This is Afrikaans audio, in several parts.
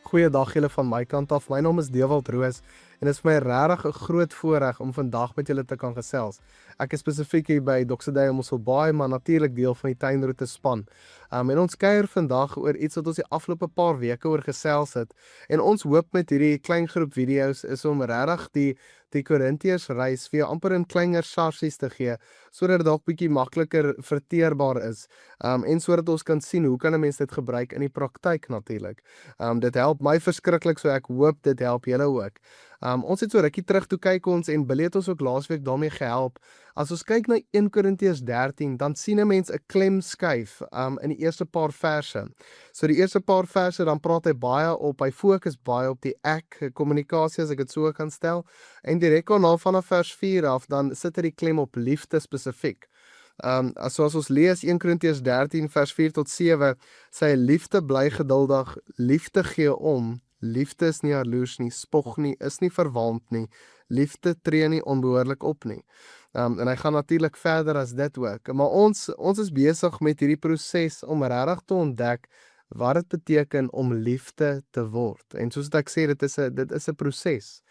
Goeiedag julle van my kant af. My naam is Dewald Roos en dit is vir my regtig 'n groot voorreg om vandag met julle te kan gesels. Ek is spesifiek hier by Doxydale Mosselbaai, maar natuurlik deel van die tuinroete span. En ons kuier vandag oor iets wat ons die afgelope paar weke oor gesels het. En ons hoop met hierdie klein groep video's is om regtig die Korintiërs reis vir jou amper in kleiner sarsies te gee, sodat dit dalk bietjie makliker verteerbaar is. En sodat ons kan sien hoe kan 'n mens dit gebruik in die praktyk natuurlik. Dit help my verskriklik, so ek hoop dit help julle ook. Ons het so rukkie terug toe kyk ons en Billy het ons ook laasweek daarmee gehelp. As ons kyk na 1 Korintiërs 13, dan sien 'n mens 'n klem skuif in die eerste paar verse. So die eerste paar verse dan praat hy fokus baie op die ek kommunikasie, as ek dit so kan stel. En direk daarna vanaf vers 4 af dan sit hy die klem op liefde spesifiek. Soos ons lees 1 Korintiërs 13 vers 4 tot 7, sy liefde bly geduldig, liefde gee om, liefde is nie jaloers nie, spog nie, is nie verwaand nie, liefde tree nie onbehoorlik op nie. En hy gaan natuurlik verder as dit ook, maar ons is besig met hierdie proses om regtig te ontdek wat dit beteken om liefde te word. En soos ek sê, dit is 'n proses.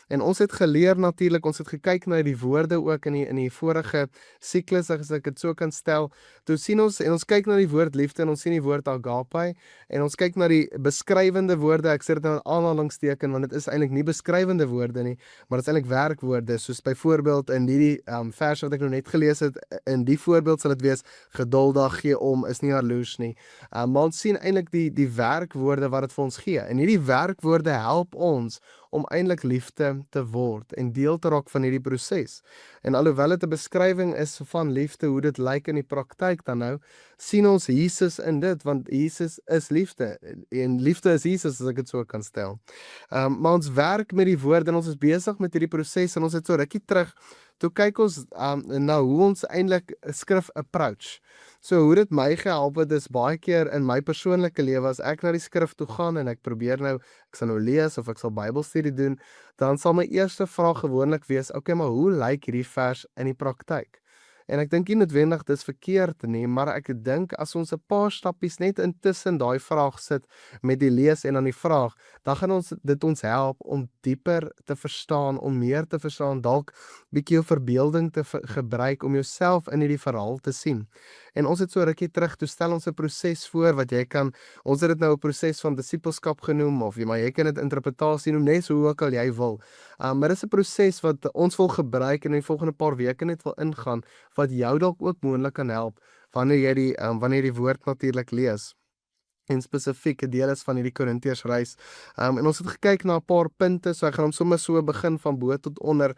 En ons het geleer natuurlik, ons het gekyk na die woorde ook in die vorige siklus, as ek dit so kan stel. Toe sien ons, en ons kyk na die woord liefde, en ons sien die woord agape, en ons kyk na die beskrywende woorde, ek sê dit nou in aanhalingsteken, want dit is eintlik nie beskrywende woorde nie, maar dit is eintlik werkwoorde, soos byvoorbeeld in die vers wat ek nou net gelees het, in die voorbeeld sal dit wees, geduldig, gee om, is nie jaloers nie. Maar ons sien eintlik die werkwoorde wat dit vir ons gee, en hierdie werkwoorde help ons om eintlik liefde te word en deel te raak van hierdie proses. En alhoewel dit 'n beskrywing is van liefde, hoe dit lyk in die praktyk dan nou, sien ons Jesus in dit, want Jesus is liefde, en liefde is Jesus, as ek dit so kan stel. Maar ons werk met die woord, en ons is besig met hierdie proses, en ons het so rukkie terug, toe kyk ons na hoe ons eintlik skrif approach. So hoe dit my gehelp het, is baie keer in my persoonlike lewe, as ek na die skrif toe gaan, en ek sal nou lees, of ek sal Bybelstudie doen, dan sal my eerste vraag gewoonlik wees, okay, maar hoe lyk hierdie vers in die praktyk? En ek dink nie noodwendig dis verkeerd nie, maar ek dink as ons 'n paar stappies net intussen daai vraag sit met die lees en dan die vraag, dan gaan dit ons help om dieper te verstaan, om meer te verstaan, dalk bietjie jou verbeelding te gebruik om jouself in hierdie verhaal te sien. En ons het so rukkie terug, toe stel ons 'n proses voor wat ons het dit nou 'n proses van disippelskap genoem, maar jy kan dit interpretasie noem, net so hoe ook al jy wil. Maar dis 'n proses wat ons wil gebruik en in die volgende paar weke net wil ingaan, wat jou dalk ook moontlik kan help wanneer jy die woord natuurlik lees. En spesifiek 'n deel is van hierdie Korintiërs reis. En ons het gekyk na 'n paar punte, so ek gaan hom sommer so begin van bo tot onder.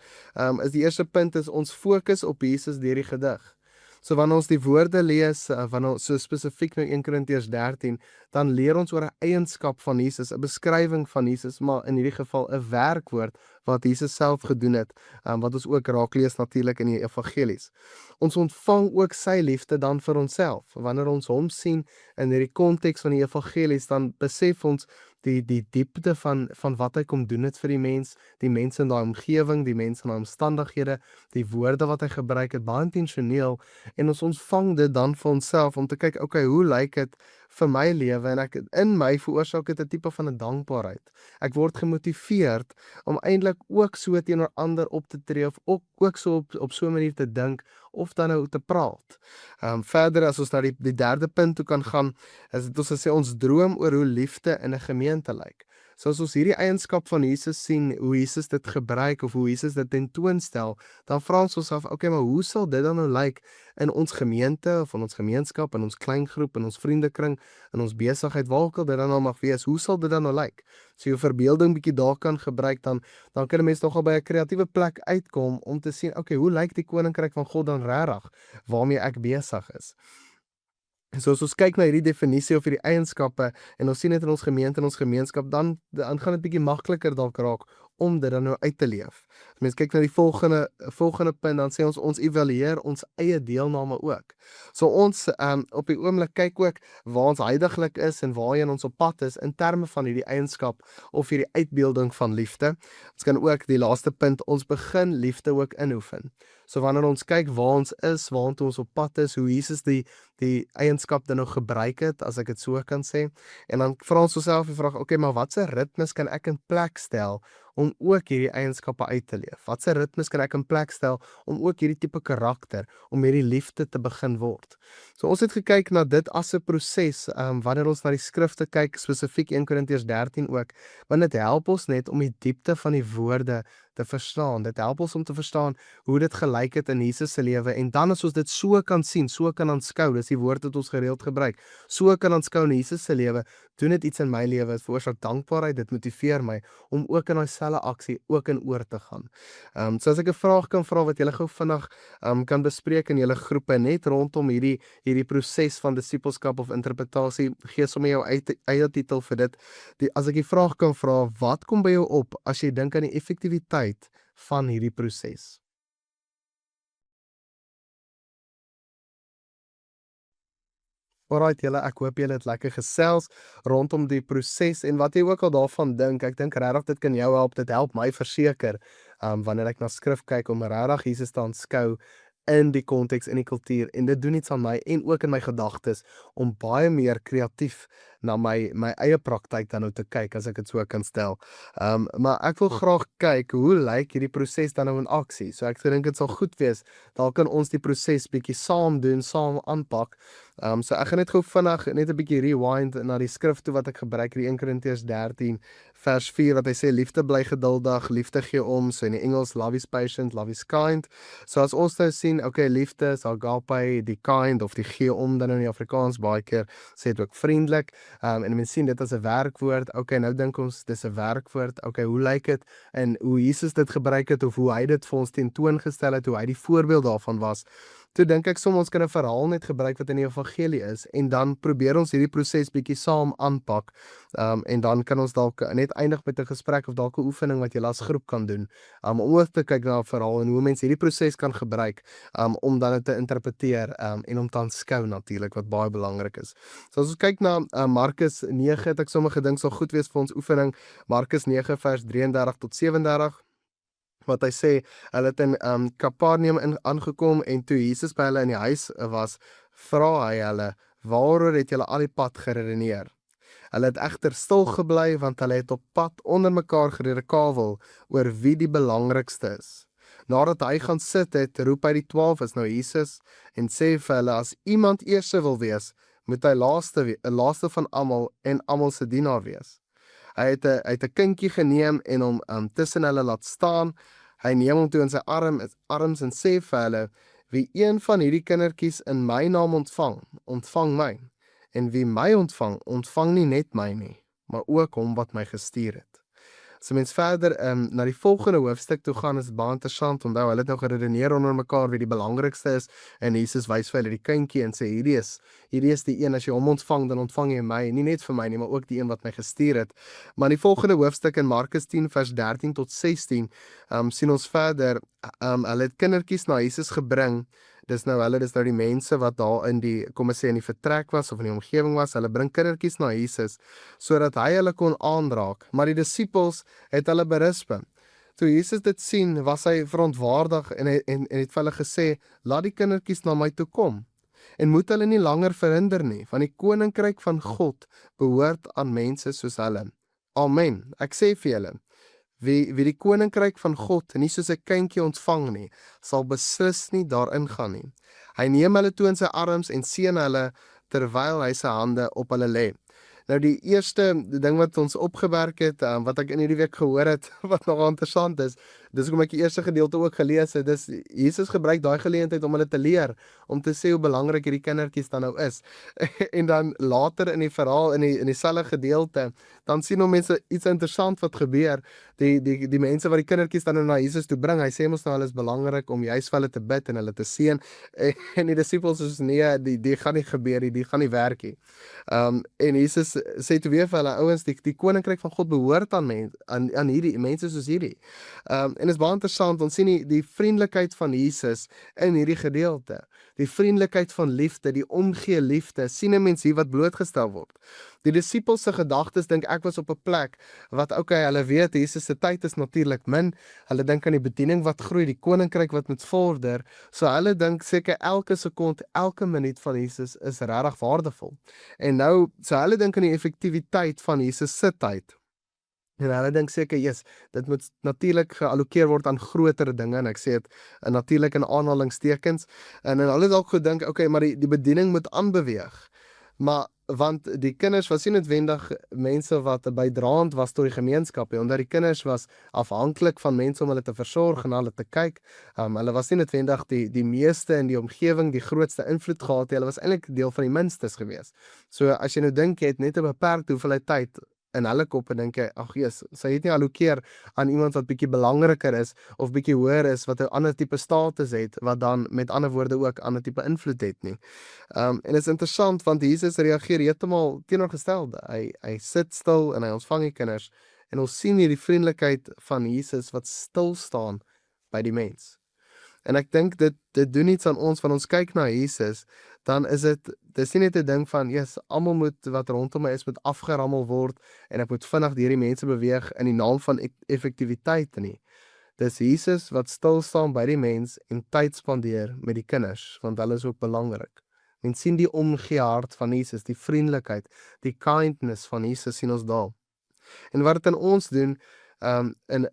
Is die eerste punt is ons fokus op Jesus deur die gedig. So wanneer ons die woorde lees, so spesifiek nou 1 Korintiërs 13, dan leer ons oor 'n eienskap van Jesus, 'n beskrywing van Jesus, maar in hierdie geval 'n werkwoord wat Jesus self gedoen het, wat ons ook raak lees natuurlik in die evangelies. Ons ontvang ook sy liefde dan vir onsself. Wanneer ons hom sien in hierdie konteks van die evangelies, dan besef ons die diepte van wat hy kom doen het vir die mense in daai omgewing, die mense in daai omstandighede, die woorde wat hy gebruik het, baie intentioneel, en ons ontvang dit dan vir onsself om te kyk, okay, hoe lyk dit vir my lewe, en in my veroorsaak dit 'n tipe van 'n dankbaarheid. Ek word gemotiveerd om eintlik ook so teenoor ander op te tree, of ook so op so 'n manier te dink, of dan nou te praat. Verder, as ons na die derde punt toe kan gaan, is dit ons sê ons droom oor hoe liefde in 'n gemeente lyk. So as ons hierdie eienskap van Jesus sien, hoe Jesus dit gebruik, of hoe Jesus dit tentoonstel, dan vra ons onsself, okay, maar hoe sal dit dan nou lyk in ons gemeente, of in ons gemeenskap, in ons kleingroep, in ons vriendekring, in ons besigheid, waar ook al dit dan nou mag wees, hoe sal dit dan nou lyk? So jou verbeelding bietjie daar kan gebruik, dan kan 'n mens nogal by 'n kreatiewe plek uitkom om te sien, okay, hoe lyk die koninkryk van God dan regtig, waarmee ek besig is? So as ons kyk na hierdie definisie of hierdie eienskappe, en ons sien dit in ons gemeente en ons gemeenskap, dan gaan dit bietjie makliker dalk raak om dit dan nou uit te leef. As mens kyk na die volgende punt, dan sê ons evalueer ons eie deelname ook. So ons op die oomblik kyk ook waar ons huidiglik is en waarheen ons op pad is in terme van hierdie eienskap of hierdie uitbeelding van liefde. Ons kan ook die laaste punt, ons begin liefde ook inoefen. So wanneer ons kyk waar ons is, waartoe ons op pad is, hoe Jesus die die eienskap dan nou gebruik het, as ek dit so kan sê. En dan vra ons osself die vraag, okay, maar watse ritmes kan ek in plek stel om ook hierdie eienskappe uit te leef? Watse ritmes kan ek in plek stel om ook hierdie tipe karakter, om hierdie liefde te begin word? So ons het gekyk na dit as 'n proses, wanneer ons na die skrifte kyk, spesifiek 1 Korintiërs 13 ook, want dit help ons net om die diepte van die woorde te verstaan. Dit help ons om te verstaan hoe dit gelyk het in Jesus se lewe, en dan as ons dit so kan sien, so kan aanskou, dis die woord wat ons gereeld gebruik, so kan aanskou in Jesus se lewe, doen dit iets in my lewe, dit veroorsaak dankbaarheid, dit motiveer my om ook in daai selfe aksie ook in oor te gaan. So as ek 'n vraag kan vra wat julle gou vinnig kan bespreek in julle groepe net rondom hierdie proses van disippelskap of interpretasie, gee sommer jou eie titel vir dit. As ek die vraag kan vra, wat kom by jou op as jy dink aan die effektiwiteit van hierdie proses? Alright julle, ek hoop julle het lekker gesels rondom die proses en wat jy ook al daarvan dink. Ek dink regtig dit kan jou help, dit help my verseker, wanneer ek na skrif kyk om regtig Jesus te aanskou in die konteks, in die kultuur, en dit doen iets aan my en ook in my gedagtes om baie meer kreatief na my eie praktyk dan nou te kyk, as ek dit so kan stel. Maar ek wil graag kyk, hoe lyk hierdie proses dan nou in aksie? So ek dink dit sal goed wees, daar kan ons die proses bietjie saam doen, saam aanpak. So ek gaan net gou vinnig net 'n bietjie rewind na die skrif toe wat ek gebruik, die 1 Korintiërs 13 vers 4 wat hy sê, liefde bly geduldig, liefde gee om, so in die Engels, love is patient, love is kind. So as ons nou sien, okay, liefde is agape, die kind of die gee om dan in die Afrikaans baie keer sê dit ook vriendelik. En mense sien dit as 'n werkwoord. Okay, nou dink ons dis 'n werkwoord. Okay, hoe lyk dit en hoe Jesus dit gebruik het of hoe hy dit vir ons tentoongestel het, hoe hy die voorbeeld daarvan was. Toe dink ek soms ons kan 'n verhaal net gebruik wat in die evangelie is en dan probeer ons hierdie proses bietjie saam aanpak. En dan kan ons dalk net eindig met 'n gesprek of dalk 'n oefening wat jy as groep kan doen. Om ook te kyk na 'n verhaal en hoe mense hierdie proses kan gebruik om dan dit te interpreteer en om te aanskou natuurlik, wat baie belangrik is. So as ons kyk na Markus 9, het ek sommige dinge sal goed wees vir ons oefening. Markus 9 vers 33 tot 37. Wat hy sê, hulle het in Kapernaum aangekom en toe Jesus by hulle in die huis was, vra hy hulle, waaroor het julle al die pad geredeneer? Hulle het egter stil gebly want hulle het op pad onder mekaar geredekawel oor wie die belangrikste is. Nadat hy gaan sit het, roep hy die 12, is nou Jesus, en sê vir hulle, as iemand eerste wil wees, moet hy laaste van almal en almal se dienaar wees. Hy het 'n kindjie geneem en hom tussen hulle laat staan. Hy neem hom toe in sy arms en sê vir hulle, wie een van hierdie kindertjies in my naam ontvang, ontvang my. En wie my ontvang, ontvang nie net my nie, maar ook hom wat my gestuur het. As mens verder na die volgende hoofstuk toe gaan, is dit baie interessant. Onthou, hulle het nou geredeneer onder mekaar wie die belangrikste is, en Jesus wys vir hulle die kindjie en sê, hierdie is die een, as jy hom ontvang, dan ontvang jy my, nie net vir my nie, maar ook die een wat my gestuur het. Maar in die volgende hoofstuk in Markus 10 vers 13 tot 16, sien ons verder, hulle het kindertjies na Jesus gebring. Dis nou die mense wat daar in die, kom ons sê in die vertrek was of in die omgewing was, hulle bring kindertjies na Jesus, sodat hy hulle kon aanraak, maar die disippels het hulle berisp. Toe Jesus dit sien, was hy verontwaardig en het vir hulle gesê, laat die kindertjies na my toe kom, en moet hulle nie langer verhinder nie, want die koninkryk van God behoort aan mense soos hulle. Amen, ek sê vir julle, wie die koninkryk van God nie soos 'n kindjie ontvang nie, sal beslis nie daarin gaan nie. Hy neem hulle toe in sy arms en seën hulle terwyl hy sy hande op hulle lê. Nou die eerste ding wat ons opgemerk het, wat ek in hierdie week gehoor het, wat nogal interessant is, dis hoekom ek die eerste gedeelte ook gelees het, dis Jesus gebruik daai geleentheid om hulle te leer, om te sê hoe belangrik hierdie kindertjies dan nou is. En dan later in die verhaal, in dieselfde gedeelte, dan sien ons mense iets interessant wat gebeur, die mense wat die kindertjies dan nou na Jesus toe bring, hy sê mos nou, hulle is belangrik om juist vir hulle te bid en hulle te seën, en die disippels is nee, die gaan nie gebeur nie, die gaan nie werk nie. En Jesus sê toe weer vir hulle, ouens, die koninkryk van God behoort aan hierdie mense soos hierdie. En is baie interessant, ons sien die vriendelikheid van Jesus in hierdie gedeelte. Die vriendelikheid van liefde, die omgee liefde, sien 'n mens hier wat blootgestel word. Die disippels se gedagtes dink ek was op 'n plek wat hulle weet Jesus se tyd is natuurlik min. Hulle dink aan die bediening wat groei, die koninkryk wat moet vorder. So hulle dink seker elke sekond, elke minuut van Jesus is regtig waardevol. En nou, so hulle dink aan die effektiwiteit van Jesus se tyd. En hulle dink seker, dit moet natuurlik geallokeer word aan groter dinge, en ek sê dit natuurlik in aanhalingstekens. En hulle het dalk gedink, maar die bediening moet aanbeweeg. Maar want die kinders was nie noodwendig mense wat bydraend was tot die gemeenskap, omdat die kinders was afhanklik van mense om hulle te versorg en hulle te kyk. Hulle was nie noodwendig die meeste in die omgewing, die grootste invloed gehad, hulle was eintlik deel van die minstes gewees. So as jy nou dink, jy het net 'n beperkte hoeveelheid tyd in hulle kop en dink jy, sy het nie allokeer aan iemand wat bietjie belangriker is of bietjie hoër is, wat 'n ander tipe status het, wat dan met ander woorde ook ander tipe invloed het nie. En dit is interessant want Jesus reageer heeltemal teenoorgestelde. Hy sit stil en hy ontvang die kinders en ons sien hier die vriendelikheid van Jesus wat stil staan by die mens. En ek dink dit doen iets aan ons, van ons kyk na Jesus, dan is dis nie net 'n ding van, almal moet wat rondom my is, moet afgerammel word, en ek moet vinnig deur die mense beweeg in die naam van effektiwiteit nie. Dis Jesus wat stil staan by die mens en tyd spandeer met die kinders, want hulle is ook belangrik. Mens sien die omgee hart van Jesus, die vriendelikheid, die kindness van Jesus sien ons daar. En wat dit in ons doen,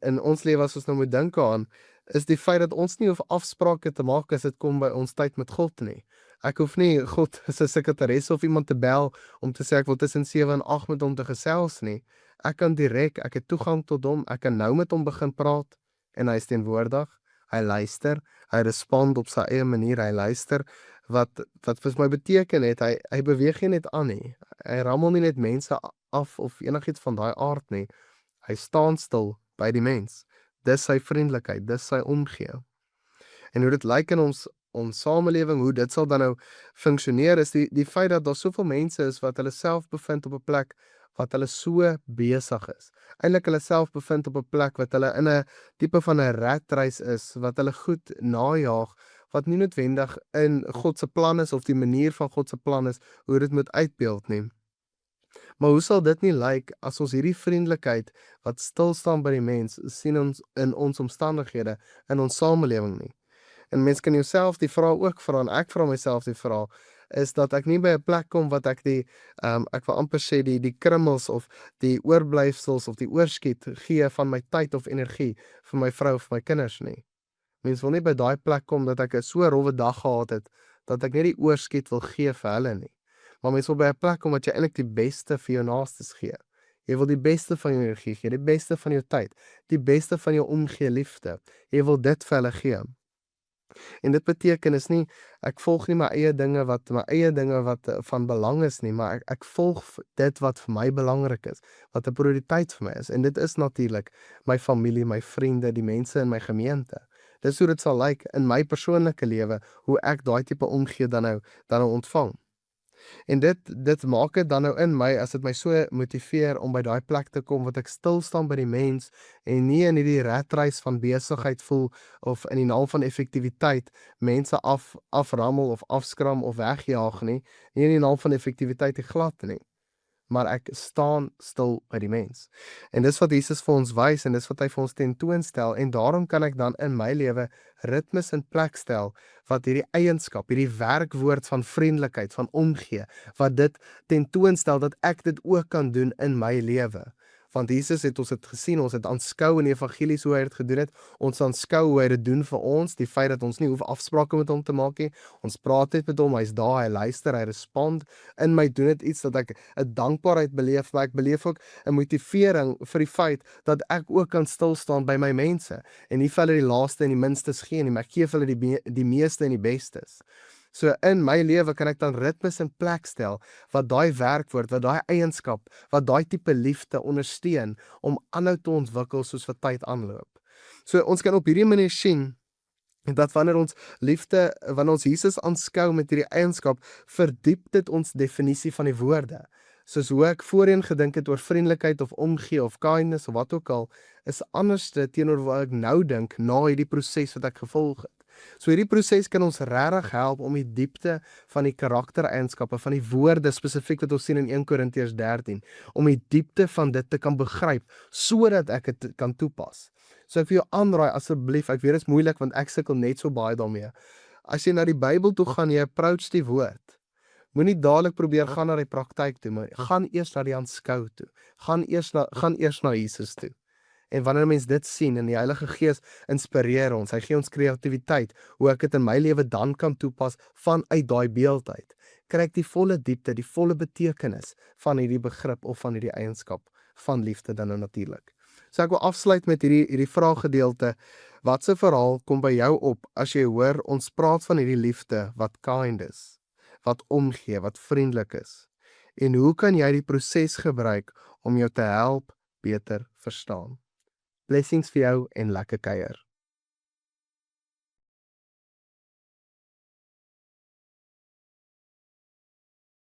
in ons lewe as ons nou moet dink aan, is die feit dat ons nie hoef afsprake te maak as dit kom by ons tyd met God nie. Ek hoef nie God as 'n sekretaris of iemand te bel om te sê ek wil tussen 7 en 8 met hom te gesels nie. Ek kan direk, ek het toegang tot hom, ek kan nou met hom begin praat en hy is teenwoordig, hy luister, hy respond op sy eie manier, hy luister. Wat vir my beteken het, hy beweeg nie net aan nie. Hy rammel nie net mense af of enigiets van daai aard nie. Hy staan stil by die mens. Dis sy vriendelikheid, dis sy omgee. En hoe dit lyk in ons samelewing, hoe dit sal dan nou funksioneer, is die feit dat daar soveel mense is wat hulle self bevind op 'n plek wat hulle so besig is. Eintlik hulle self bevind op 'n plek wat hulle in 'n tipe van 'n ratreis is, wat hulle goed najaag, wat nie noodwendig in God se plan is of die manier van God se plan is hoe dit moet uitbeeld nie. Maar hoe sal dit nie lyk as ons hierdie vriendelikheid wat stil staan by die mens sien ons in ons omstandighede, in ons samelewing nie? En mens kan jouself die vraag ook vra, en ek vra myself die vraag, is dat ek nie by 'n plek kom wat ek ek wil amper sê die krummels of die oorblyfsels of die oorskiet gee van my tyd of energie vir my vrou of my kinders nie. Mens wil nie by daai plek kom dat ek 'n so rowwe dag gehad het, dat ek net die oorskiet wil gee vir hulle nie. Maar mens wil by 'n plek kom wat jy eintlik die beste vir jou naastes gee. Jy wil die beste van jou energie gee, die beste van jou tyd, die beste van jou omgee liefde. Jy wil dit vir hulle gee. En dit beteken is nie, ek volg nie my eie dinge wat van belang is nie, maar ek volg dit wat vir my belangrik is, wat 'n prioriteit vir my is. En dit is natuurlik my familie, my vriende, die mense in my gemeente. Dis hoe dit sal lyk in my persoonlike lewe, hoe ek daai tipe omgee dan nou ontvang. En dit maak dit dan nou in my, as dit my so motiveer om by daai plek te kom, wat ek stil staan by die mens, en nie in hierdie ratreis van besigheid voel, of in die naam van effektiwiteit, mense aframmel of afskram of wegjaag nie in die naam van effektiwiteit glad nie. Maar ek staan stil by die mens. En dis wat Jesus vir ons wys, en dis wat hy vir ons tentoonstel, en daarom kan ek dan in my lewe ritmes in plek stel, wat hierdie eienskap, hierdie werkwoord van vriendelikheid, van omgee, wat dit tentoonstel, dat ek dit ook kan doen in my lewe. Want Jesus het ons dit gesien, ons het aanskou in die evangelies hoe hy dit gedoen het, ons aanskou hoe hy dit doen vir ons, die feit dat ons nie hoef afsprake met hom te maak nie, ons praat net met hom, hy's daar, hy luister, hy respond, in my doen dit iets dat ek 'n dankbaarheid beleef, maar ek beleef ook 'n motivering vir die feit dat ek ook kan stil staan by my mense, en nie vir hulle die laaste en die minstes gee nie, maar ek gee vir hulle die meeste en die bestes. So in my lewe kan ek dan ritmes in plek stel, wat daai werkwoord, wat daai eienskap, wat daai tipe liefde ondersteun, om aanhou te ontwikkel soos wat tyd aanloop. So ons kan op hierdie manier sien, dat wanneer ons Jesus aanskou met hierdie eienskap, verdiep dit ons definisie van die woorde. Soos hoe ek voorheen gedink het oor vriendelikheid of omgee of kindness of wat ook al, is anderste teenoor wat ek nou dink na hierdie proses wat ek gevolg het. So hierdie proses kan ons regtig help om die diepte van die karaktereienskappe, van die woorde spesifiek wat ons sien in 1 Korintiërs 13, om die diepte van dit te kan begryp, sodat ek dit kan toepas. So ek vir jou aanraai asseblief, ek weet dit is moeilik want ek sukkel net so baie daarmee. As jy na die Bybel toe gaan, jy approach die woord, moenie dadelik probeer gaan na die praktyk toe, maar gaan eers na die aanskou toe. Gaan eers na Jesus toe. En wanneer mens dit sien en die Heilige Gees inspireer ons, hy gee ons kreatiwiteit, hoe ek dit in my lewe dan kan toepas vanuit daai beeld uit, kry ek die volle diepte, die volle betekenis van hierdie begrip of van hierdie eienskap van liefde dan natuurlik. So ek wil afsluit met hierdie vraaggedeelte, watse verhaal kom by jou op as jy hoor ons praat van hierdie liefde wat kind is, wat omgee, wat vriendelik is, en hoe kan jy die proses gebruik om jou te help beter verstaan? Blessings vir jou en lekker kuier.